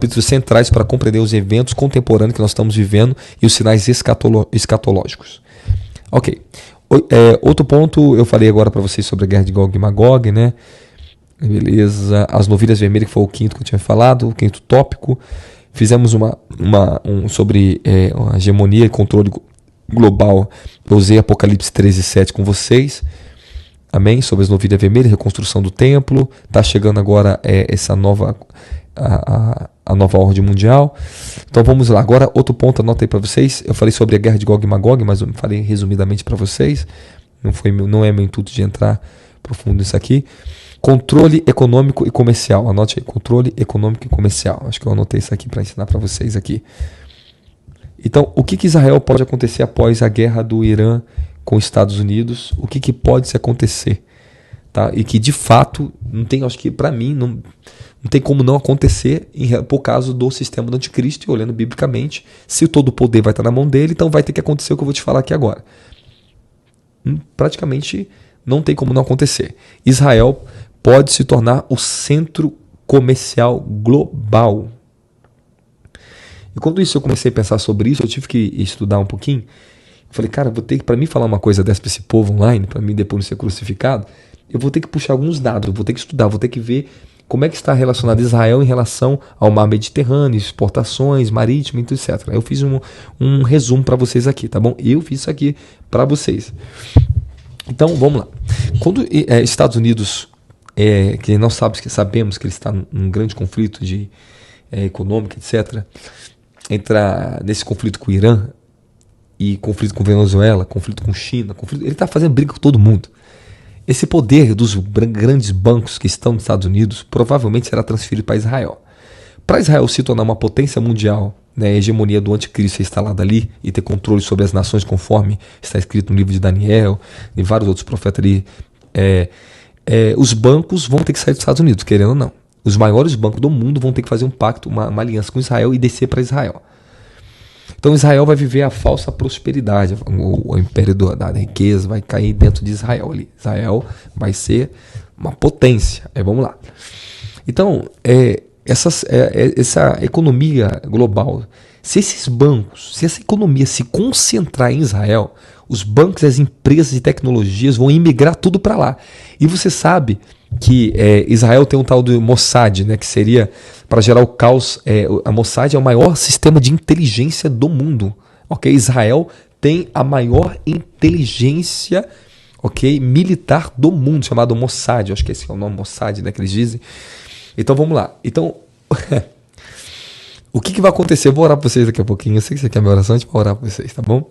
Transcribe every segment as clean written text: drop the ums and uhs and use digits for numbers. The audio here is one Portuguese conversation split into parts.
capítulos centrais para compreender os eventos contemporâneos que nós estamos vivendo e os sinais escatológicos. Ok. Outro ponto, eu falei agora para vocês sobre a guerra de Gog e Magog, né? Beleza. As novilhas vermelhas, que foi o quinto que eu tinha falado, o quinto tópico. Fizemos sobre a hegemonia e controle global. Eu usei Apocalipse 13:7 com vocês. Amém? Sobre as novilhas vermelhas, reconstrução do templo. Está chegando agora essa nova a nova ordem mundial. Então vamos lá. Agora outro ponto, anota aí para vocês. Eu falei sobre a guerra de Gog e Magog, mas eu falei resumidamente para vocês. Não é meu intuito de entrar profundo nisso aqui. Controle econômico e comercial. Anote aí. Controle econômico e comercial. Acho que eu anotei isso aqui para ensinar para vocês aqui. Então, o que Israel pode acontecer após a guerra do Irã com os Estados Unidos? O que pode acontecer? Tá? E que de fato, não tem, acho que para mim, não tem como não acontecer por causa do sistema do anticristo, e olhando biblicamente, se todo o poder vai estar na mão dele, então vai ter que acontecer o que eu vou te falar aqui agora. Praticamente não tem como não acontecer. Israel pode se tornar o centro comercial global. E quando eu comecei a pensar sobre isso, eu tive que estudar um pouquinho. Eu falei, cara, para mim falar uma coisa dessa para esse povo online, para mim depois não ser crucificado, eu vou ter que puxar alguns dados, eu vou ter que estudar, vou ter que ver como é que está relacionado Israel em relação ao mar Mediterrâneo, exportações, marítimo, etc. Eu fiz um resumo para vocês aqui, tá bom? Eu fiz isso aqui para vocês. Então, vamos lá. Quando Estados Unidos, que nós sabemos que ele está num grande conflito econômico, etc., entra nesse conflito com o Irã, e conflito com Venezuela, conflito com China, ele está fazendo briga com todo mundo. Esse poder dos grandes bancos que estão nos Estados Unidos provavelmente será transferido para Israel. Para Israel se tornar uma potência mundial, né, a hegemonia do anticristo ser instalada ali e ter controle sobre as nações conforme está escrito no livro de Daniel e vários outros profetas ali, os bancos vão ter que sair dos Estados Unidos, querendo ou não. Os maiores bancos do mundo vão ter que fazer um pacto, uma aliança com Israel e descer para Israel. Então Israel vai viver a falsa prosperidade, o império da riqueza vai cair dentro de Israel ali. Israel vai ser uma potência. Vamos lá. Então, essa economia global, se esses bancos, se essa economia se concentrar em Israel, os bancos e as empresas de tecnologias vão imigrar tudo para lá. E você sabe que Israel tem um tal do Mossad, né, que seria para gerar o caos. A Mossad é o maior sistema de inteligência do mundo. Okay? Israel tem a maior inteligência, militar do mundo, chamado Mossad. Eu acho que esse é o nome Mossad, né, que eles dizem. Então vamos lá. Então, o que vai acontecer? Eu vou orar para vocês daqui a pouquinho. Eu sei que você quer minha oração, a gente vai orar para vocês, tá bom?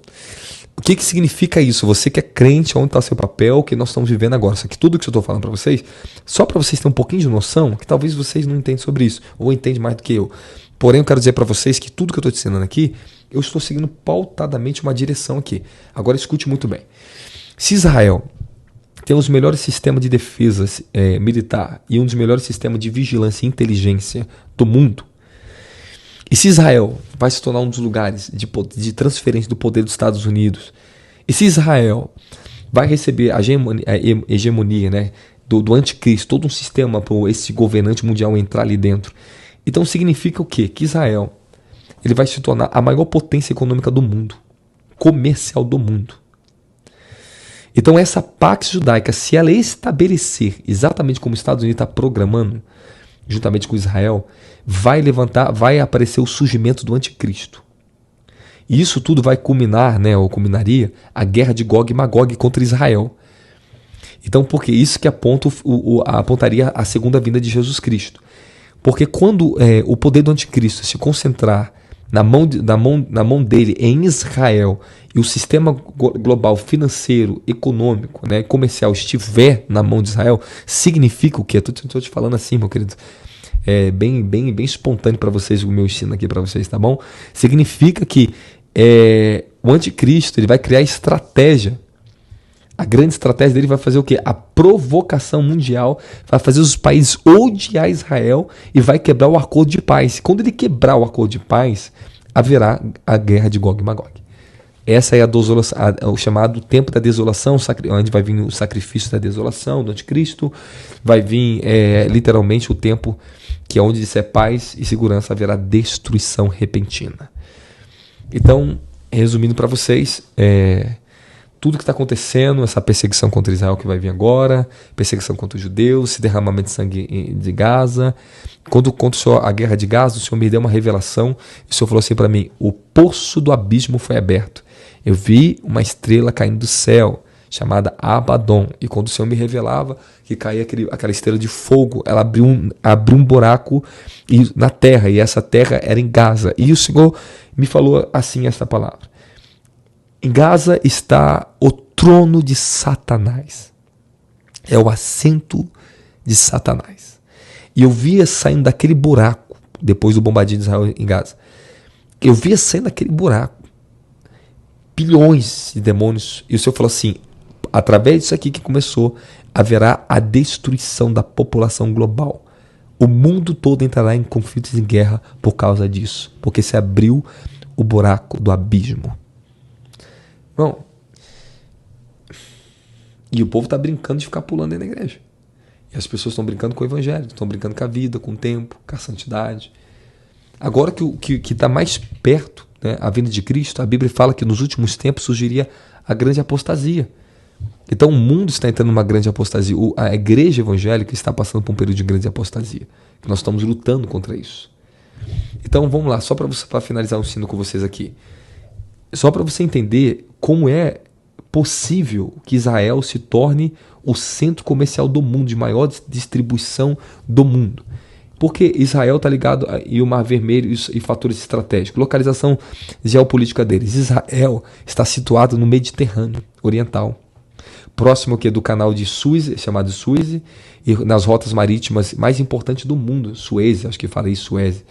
O que significa isso? Você que é crente, onde está o seu papel, o que nós estamos vivendo agora? Isso aqui, tudo que eu estou falando para vocês, só para vocês terem um pouquinho de noção, que talvez vocês não entendam sobre isso, ou entendem mais do que eu. Porém, eu quero dizer para vocês que tudo que eu estou te ensinando aqui, eu estou seguindo pautadamente uma direção aqui. Agora escute muito bem. Se Israel tem os melhores sistemas de defesa militar e um dos melhores sistemas de vigilância e inteligência do mundo, e se Israel vai se tornar um dos lugares de transferência do poder dos Estados Unidos, e se Israel vai receber a hegemonia, né, do anticristo, todo um sistema para esse governante mundial entrar ali dentro, então significa o quê? Que Israel ele vai se tornar a maior potência econômica do mundo, comercial do mundo. Então essa Pax Judaica, se ela estabelecer exatamente como os Estados Unidos está programando, juntamente com Israel, vai aparecer o surgimento do anticristo. E isso tudo vai culminar, né, ou culminaria, a guerra de Gog e Magog contra Israel. Então, porque isso que apontaria a segunda vinda de Jesus Cristo. Porque quando o poder do anticristo se concentrar na mão dele em Israel, e o sistema global financeiro, econômico, né, comercial estiver na mão de Israel, significa o quê? Estou te falando assim, meu querido, bem espontâneo para vocês, o meu ensino aqui para vocês, tá bom? Significa que o anticristo ele vai criar estratégia. A grande estratégia dele vai fazer o quê? A provocação mundial, vai fazer os países odiar Israel e vai quebrar o acordo de paz. Quando ele quebrar o acordo de paz, haverá a guerra de Gog e Magog. Essa é o chamado tempo da desolação, onde vai vir o sacrifício da desolação do anticristo, vai vir literalmente o tempo que onde disser paz e segurança haverá destruição repentina. Então, resumindo para vocês, tudo que está acontecendo, essa perseguição contra Israel que vai vir agora, perseguição contra os judeus, esse derramamento de sangue de Gaza. Quando a guerra de Gaza, o Senhor me deu uma revelação, e o Senhor falou assim para mim: o poço do abismo foi aberto. Eu vi uma estrela caindo do céu, chamada Abaddon, e quando o Senhor me revelava que caía aquela estrela de fogo, ela abriu um buraco na terra, e essa terra era em Gaza. E o Senhor me falou assim essa palavra: em Gaza está o trono de Satanás. É o assento de Satanás. E eu via saindo daquele buraco, depois do bombardeio de Israel em Gaza, eu via saindo daquele buraco bilhões de demônios. E o Senhor falou assim: através disso aqui que começou, haverá a destruição da população global. O mundo todo entrará em conflitos e guerra por causa disso, porque se abriu o buraco do abismo. Bom, e o povo está brincando de ficar pulando dentro da igreja. E as pessoas estão brincando com o evangelho, estão brincando com a vida, com o tempo, com a santidade. Agora que está mais perto, né, a vinda de Cristo, a Bíblia fala que nos últimos tempos surgiria a grande apostasia. Então o mundo está entrando numa grande apostasia. A igreja evangélica está passando por um período de grande apostasia. Nós estamos lutando contra isso. Então vamos lá, só para finalizar o ensino com vocês aqui. Só para você entender como é possível que Israel se torne o centro comercial do mundo, de maior distribuição do mundo. Porque Israel está ligado e o Mar Vermelho e fatores estratégicos, localização geopolítica deles. Israel está situado no Mediterrâneo Oriental, próximo aqui do canal de Suez, chamado Suez, e nas rotas marítimas mais importantes do mundo, Suez, acho que falei Suez.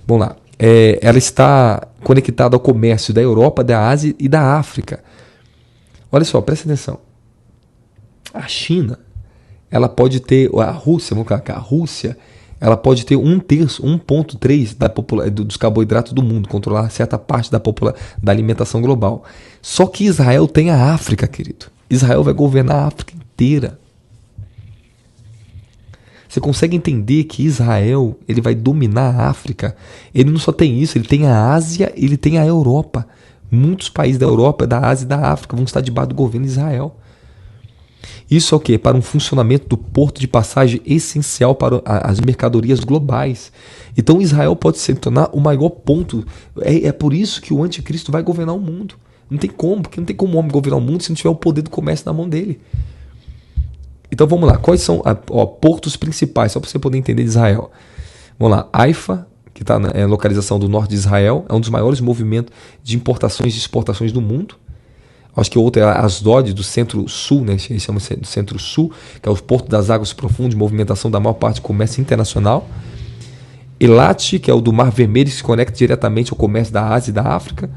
Vamos lá. Ela está conectada ao comércio da Europa, da Ásia e da África. Olha só, presta atenção. A China, ela pode ter, a Rússia, vamos colocar, a Rússia, ela pode ter 1,3% dos carboidratos do mundo, controlar certa parte da alimentação global. Só que Israel tem a África, querido. Israel vai governar a África inteira. Você consegue entender que Israel, ele vai dominar a África? Ele não só tem isso, ele tem a Ásia, ele tem a Europa. Muitos países da Europa, da Ásia e da África vão estar debaixo do governo de Israel. Isso é o quê? Para um funcionamento do porto de passagem essencial para as mercadorias globais. Então Israel pode se tornar o maior ponto. É por isso que o anticristo vai governar o mundo. Não tem como, porque não tem como o homem governar o mundo se não tiver o poder do comércio na mão dele. Então vamos lá, quais são portos principais, só para você poder entender de Israel. Vamos lá, Haifa, que está na localização do norte de Israel, é um dos maiores movimentos de importações e exportações do mundo. Acho que o outro é Asdod, do centro-sul, né? Eles chamam do centro-sul, que é o porto das águas profundas, de movimentação da maior parte do comércio internacional. Eilat, que é o do Mar Vermelho, que se conecta diretamente ao comércio da Ásia e da África.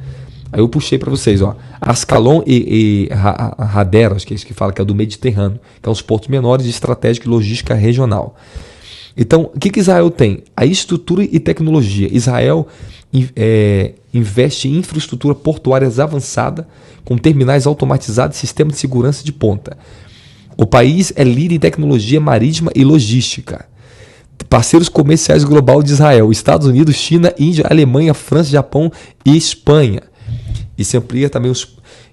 Aí eu puxei para vocês, Ascalon e Hadera, acho que é isso que fala, que é o do Mediterrâneo, que são os portos menores de estratégica e logística regional. Então, o que Israel tem? A estrutura e tecnologia. Israel investe em infraestrutura portuária avançada, com terminais automatizados e sistema de segurança de ponta. O país é líder em tecnologia marítima e logística. Parceiros comerciais global de Israel: Estados Unidos, China, Índia, Alemanha, França, Japão e Espanha. E se amplia também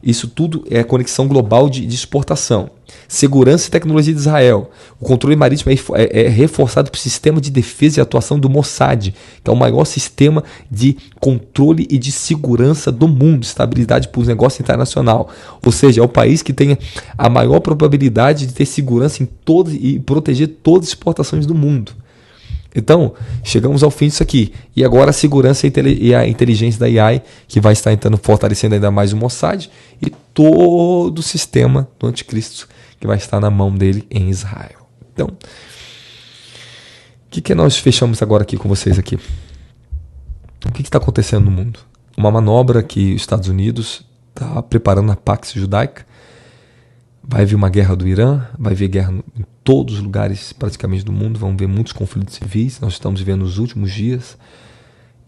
isso tudo é conexão global de exportação. Segurança e tecnologia de Israel. O controle marítimo é reforçado pelo sistema de defesa e atuação do Mossad, que é o maior sistema de controle e de segurança do mundo, estabilidade para os negócios internacional. Ou seja, é o país que tem a maior probabilidade de ter segurança em todas e proteger todas as exportações do mundo. Então, chegamos ao fim disso aqui. E agora a segurança e a inteligência da AI, que vai estar entrando, fortalecendo ainda mais o Mossad e todo o sistema do anticristo que vai estar na mão dele em Israel. Então, o que nós fechamos agora aqui com vocês aqui? O que está acontecendo no mundo? Uma manobra que os Estados Unidos está preparando a Pax Judaica. Vai haver uma guerra do Irã, vai haver guerra em todos os lugares praticamente do mundo, vão haver muitos conflitos civis, nós estamos vivendo nos últimos dias,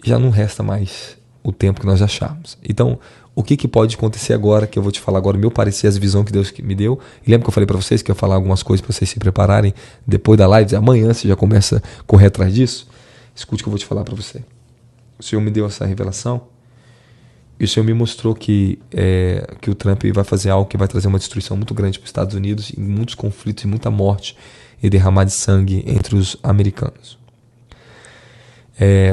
já não resta mais o tempo que nós acharmos. Então, o que pode acontecer agora, que eu vou te falar agora, o meu parecer, as visões que Deus me deu. E lembra que eu falei para vocês que eu ia falar algumas coisas para vocês se prepararem depois da live? Amanhã você já começa a correr atrás disso? Escute o que eu vou te falar para você. O Senhor me deu essa revelação e o Senhor me mostrou que o Trump vai fazer algo que vai trazer uma destruição muito grande para os Estados Unidos, e muitos conflitos e muita morte e derramar de sangue entre os americanos.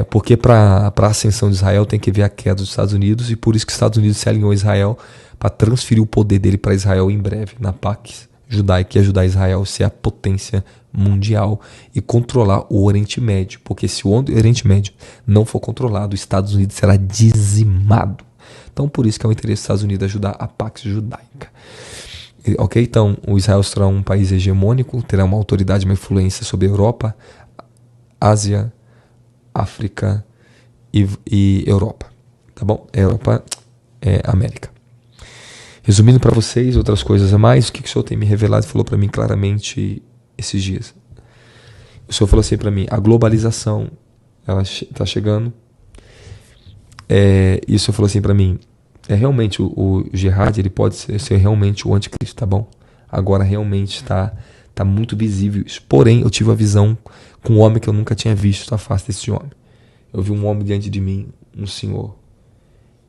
Porque para a ascensão de Israel tem que ver a queda dos Estados Unidos, e por isso que os Estados Unidos se alinhou a Israel para transferir o poder dele para Israel em breve, na Pax Judaica, e ajudar Israel a ser a potência mundial e controlar o Oriente Médio, porque se o Oriente Médio não for controlado, os Estados Unidos será dizimado. Então por isso que é o interesse dos Estados Unidos ajudar a Pax Judaica. Ok? Então o Israel será um país hegemônico, terá uma autoridade, uma influência sobre a Europa, Ásia, África e Europa, tá bom? Europa é América. Resumindo para vocês, outras coisas a mais, o que o Senhor tem me revelado e falou para mim claramente esses dias. O Senhor falou assim para mim, a globalização, ela está chegando, e o Senhor falou assim para mim, realmente o Gerard, ele pode ser realmente o anticristo, tá bom? Agora realmente está muito visível isso. Porém, eu tive a visão com um homem que eu nunca tinha visto, afasta desse homem. Eu vi um homem diante de mim, um senhor.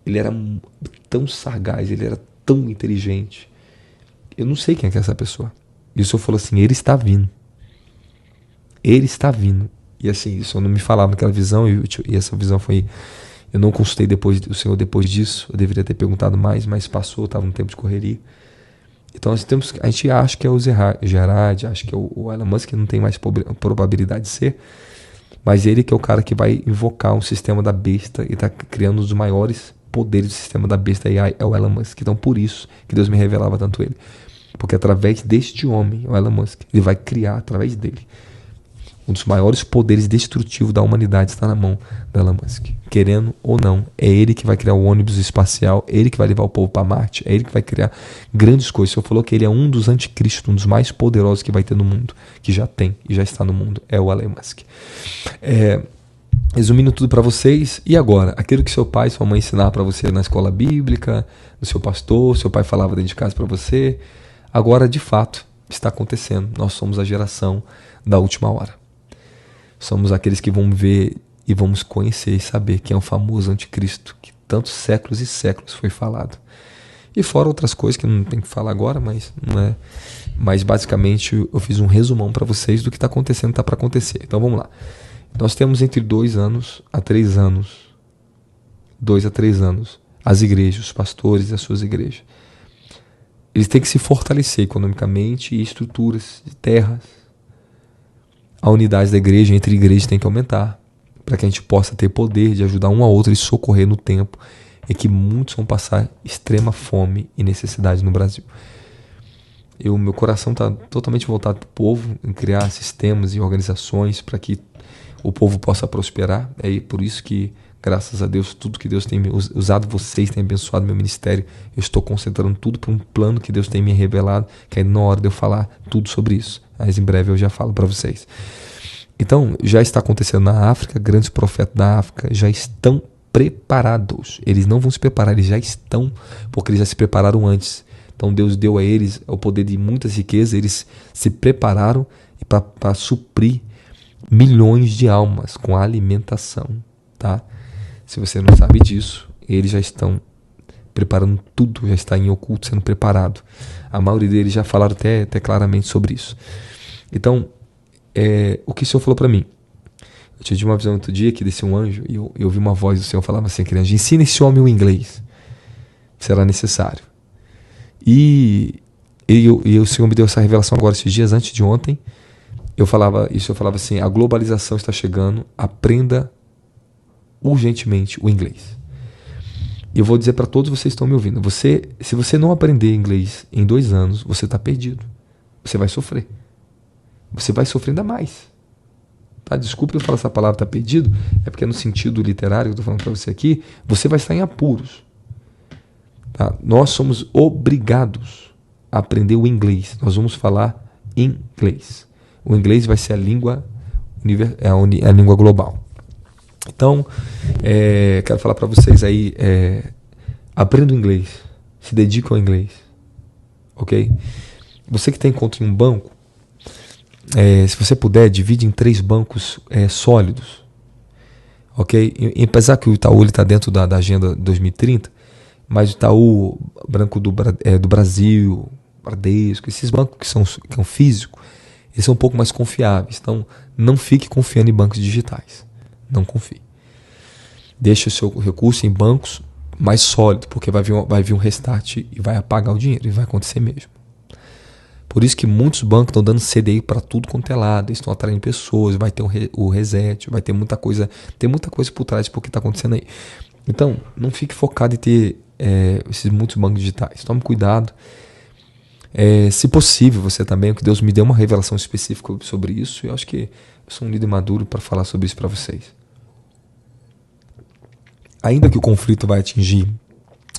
Ele era tão sagaz, ele era tão inteligente. Eu não sei quem é essa pessoa. E o Senhor falou assim, ele está vindo. Ele está vindo. E assim, o Senhor não me falava naquela visão, e essa visão foi... Eu não consultei o Senhor depois disso, eu deveria ter perguntado mais, mas passou, estava num tempo de correria. Então a gente acha que é o Gerard, acha que é o Elon Musk, que não tem mais probabilidade de ser, mas ele que é o cara que vai invocar um sistema da besta e está criando um dos maiores poderes do sistema da besta AI, é o Elon Musk. Então por isso que Deus me revelava tanto ele. Porque através deste homem, o Elon Musk, ele vai criar através dele. Um dos maiores poderes destrutivos da humanidade está na mão do Elon Musk. Querendo ou não, é ele que vai criar o ônibus espacial, é ele que vai levar o povo para Marte, é ele que vai criar grandes coisas. O Senhor falou que ele é um dos anticristos, um dos mais poderosos que vai ter no mundo, que já tem e já está no mundo, é o Elon Musk. Resumindo tudo para vocês, e agora? Aquilo que seu pai e sua mãe ensinaram para você na escola bíblica, no seu pastor, seu pai falava dentro de casa para você, agora de fato está acontecendo. Nós somos a geração da última hora. Somos aqueles que vão ver e vamos conhecer e saber quem é o famoso anticristo, que tantos séculos e séculos foi falado. E fora outras coisas que não tem que falar agora, mas não é. Mas basicamente eu fiz um resumão para vocês do que está acontecendo, está para acontecer. Então vamos lá. Nós temos entre 2 anos a 3 anos, 2 a 3 anos, as igrejas, os pastores e as suas igrejas. Eles têm que se fortalecer economicamente e estruturas de terras. A unidade da igreja, entre igrejas, tem que aumentar, para que a gente possa ter poder de ajudar um ao outro e socorrer no tempo em que muitos vão passar extrema fome e necessidade no Brasil. Meu coração está totalmente voltado para o povo, em criar sistemas e organizações para que o povo possa prosperar. É por isso que, graças a Deus, tudo que Deus tem usado vocês, tem abençoado meu ministério, eu estou concentrando tudo para um plano que Deus tem me revelado, que é na hora de eu falar tudo sobre isso. Mas em breve eu já falo para vocês. Então, já está acontecendo na África, grandes profetas da África já estão preparados. Eles não vão se preparar, eles já estão, porque eles já se prepararam antes. Então Deus deu a eles o poder de muitas riquezas, eles se prepararam para suprir milhões de almas com a alimentação, tá? Se você não sabe disso, eles já estão preparando tudo, já está em oculto sendo preparado. A maioria deles já falaram até claramente sobre isso. Então, o que o Senhor falou para mim? Eu tive uma visão outro dia que desceu um anjo e eu ouvi uma voz do Senhor falava assim, aquele anjo, ensina esse homem o inglês, será necessário. E o Senhor me deu essa revelação agora esses dias, antes de ontem. Eu falava assim, a globalização está chegando, aprenda urgentemente o inglês. E eu vou dizer para todos vocês que estão me ouvindo, se você não aprender inglês em 2 anos, você está perdido. Você vai sofrer. Você vai sofrer ainda mais. Tá? Desculpe eu falar essa palavra, está perdido, é porque é no sentido literário que eu estou falando para você aqui, você vai estar em apuros. Tá? Nós somos obrigados a aprender o inglês. Nós vamos falar inglês. O inglês vai ser a língua global. Então, quero falar para vocês aí, aprenda o inglês, se dedique ao inglês, ok? Você que tem conta em um banco, se você puder, divide em 3 bancos sólidos, ok? E apesar que o Itaú está dentro da Agenda 2030, mas o Itaú, Banco do Brasil, Bradesco, esses bancos que são físicos, eles são um pouco mais confiáveis. Então, não fique confiando em bancos digitais. Não confie. Deixe o seu recurso em bancos mais sólidos, porque vai vir um restart e vai apagar o dinheiro, e vai acontecer mesmo. Por isso que muitos bancos estão dando CDI para tudo quanto é lado, estão atraindo pessoas, vai ter o reset, vai ter muita coisa, por trás do que está acontecendo aí. Então, não fique focado em ter esses muitos bancos digitais. Tome cuidado. Se possível, você também, que Deus me deu uma revelação específica sobre isso, e eu acho que eu sou um líder maduro para falar sobre isso para vocês. Ainda que o conflito vai atingir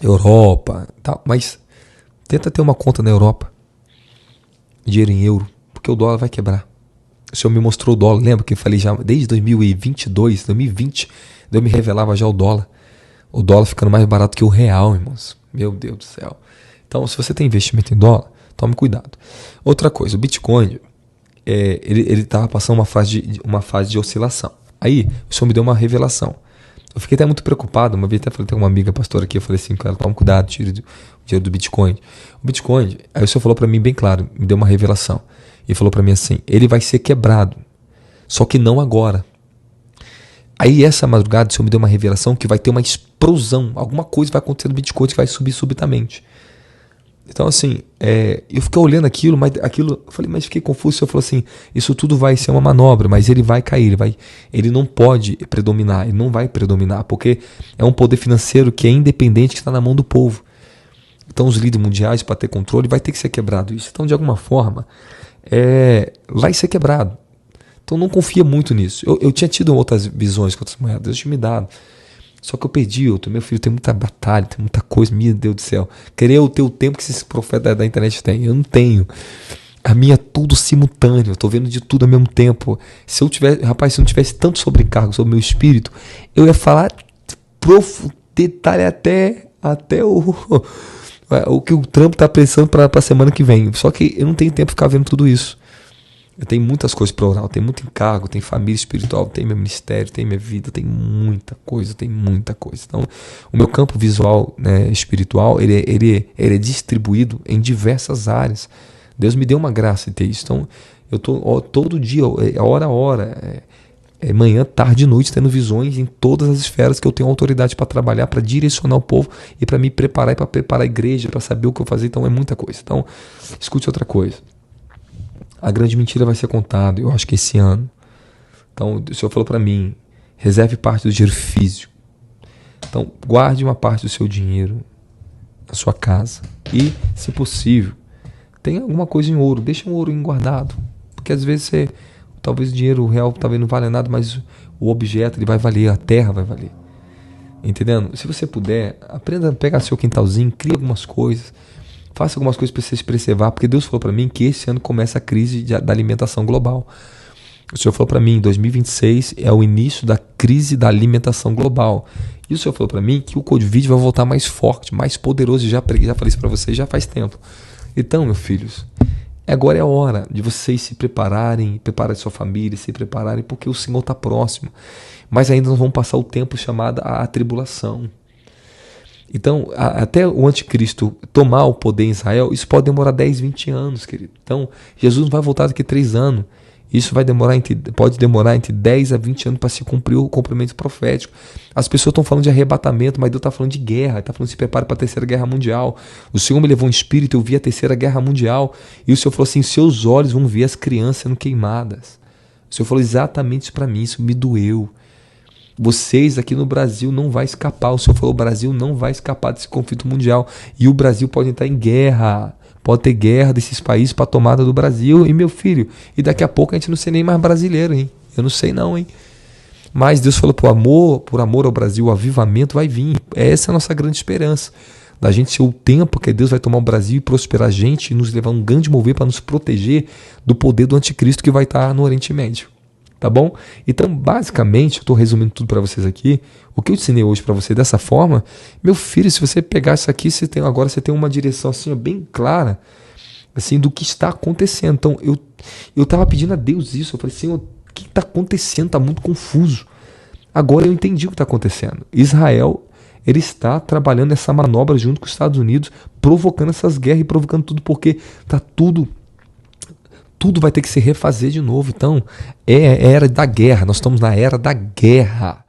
Europa, tá, mas tenta ter uma conta na Europa, dinheiro em euro, porque o dólar vai quebrar. O Senhor me mostrou o dólar, lembra que eu falei já desde 2022, 2020, Deus me revelava já o dólar ficando mais barato que o real, irmãos. Meu Deus do céu. Então, se você tem investimento em dólar, tome cuidado. Outra coisa, o Bitcoin, ele estava passando uma fase de oscilação. Aí, o Senhor me deu uma revelação. Eu fiquei até muito preocupado, uma vez até falei, tem uma amiga pastora aqui, eu falei assim, cara, toma cuidado, tira o dinheiro do Bitcoin. O Bitcoin, aí o Senhor falou para mim bem claro, me deu uma revelação. E falou para mim assim, ele vai ser quebrado, só que não agora. Aí essa madrugada o Senhor me deu uma revelação que vai ter uma explosão, alguma coisa vai acontecer no Bitcoin que vai subir subitamente. Então assim, eu fiquei olhando aquilo, eu falei, mas fiquei confuso. O Senhor falou assim, isso tudo vai ser uma manobra, mas ele vai cair, ele não pode predominar, ele não vai predominar, porque é um poder financeiro que é independente, que está na mão do povo. Então os líderes mundiais, para ter controle, vai ter que ser quebrado isso. Então de alguma forma, vai ser quebrado. Então não confia muito nisso. Eu tinha tido outras visões com outras moedas, Deus tinha me dado. Só que eu perdi, meu filho tem muita batalha, tem muita coisa, meu Deus do céu. Querer eu ter o tempo que esses profetas da internet têm, eu não tenho. A minha é tudo simultâneo, eu tô vendo de tudo ao mesmo tempo. Se eu não tivesse tanto sobrecargo sobre o meu espírito, eu ia falar detalhe até o que o Trump tá pensando para a semana que vem. Só que eu não tenho tempo de ficar vendo tudo isso. Eu tenho muitas coisas para orar, eu tenho muito encargo, tenho família espiritual, tenho meu ministério, tenho minha vida, tenho muita coisa. Então, o meu campo visual, né, espiritual, ele é distribuído em diversas áreas. Deus me deu uma graça de ter isso. Então, eu tô todo dia, hora a hora, manhã, tarde e noite, tendo visões em todas as esferas que eu tenho autoridade para trabalhar, para direcionar o povo e para me preparar e para preparar a igreja, para saber o que eu fazer. Então, é muita coisa. Então, escute outra coisa. A grande mentira vai ser contada, eu acho que esse ano. Então, o Senhor falou para mim, reserve parte do dinheiro físico. Então, guarde uma parte do seu dinheiro na sua casa. E, se possível, tenha alguma coisa em ouro. Deixa um ouro guardado. Porque às vezes talvez o dinheiro real talvez não valha nada, mas o objeto ele vai valer, a terra vai valer. Entendendo? Se você puder, aprenda a pegar seu quintalzinho, crie algumas coisas. Faça algumas coisas para você se preservar, porque Deus falou para mim que esse ano começa a crise da alimentação global. O Senhor falou para mim, 2026 é o início da crise da alimentação global. E o Senhor falou para mim que o Covid vai voltar mais forte, mais poderoso. Já falei isso para vocês já faz tempo. Então, meus filhos, agora é a hora de vocês se prepararem sua família, se prepararem, porque o Senhor está próximo. Mas ainda nós vamos passar o tempo chamado a tribulação. Então, até o anticristo tomar o poder em Israel, isso pode demorar 10, 20 anos, querido. Então, Jesus não vai voltar daqui a 3 anos. Isso pode demorar entre 10 a 20 anos para se cumprir o cumprimento profético. As pessoas estão falando de arrebatamento, mas Deus está falando de guerra. Está falando de se prepare para a terceira guerra mundial. O Senhor me levou um espírito, eu vi a terceira guerra mundial. E o Senhor falou assim, seus olhos vão ver as crianças sendo queimadas. O Senhor falou exatamente isso para mim, isso me doeu. Vocês aqui no Brasil não vai escapar. O Senhor falou, o Brasil não vai escapar desse conflito mundial. E o Brasil pode entrar em guerra. Pode ter guerra desses países para a tomada do Brasil. E meu filho, e daqui a pouco a gente não sei nem mais brasileiro, hein? Eu não sei não, hein? Mas Deus falou, por amor ao Brasil, o avivamento vai vir. Essa é a nossa grande esperança. Da gente ser o tempo que Deus vai tomar o Brasil e prosperar a gente e nos levar a um grande mover para nos proteger do poder do anticristo que vai estar no Oriente Médio. Tá bom? Então, basicamente, eu estou resumindo tudo para vocês aqui. O que eu ensinei hoje para você dessa forma, meu filho, se você pegar isso aqui, agora você tem uma direção assim, ó, bem clara, assim, do que está acontecendo. Então, eu estava pedindo a Deus isso. Eu falei, Senhor, o que está acontecendo? Está muito confuso. Agora eu entendi o que está acontecendo. Israel, ele está trabalhando essa manobra junto com os Estados Unidos, provocando essas guerras e provocando tudo, porque tá tudo vai ter que se refazer de novo. Então, é a era da guerra. Nós estamos na era da guerra.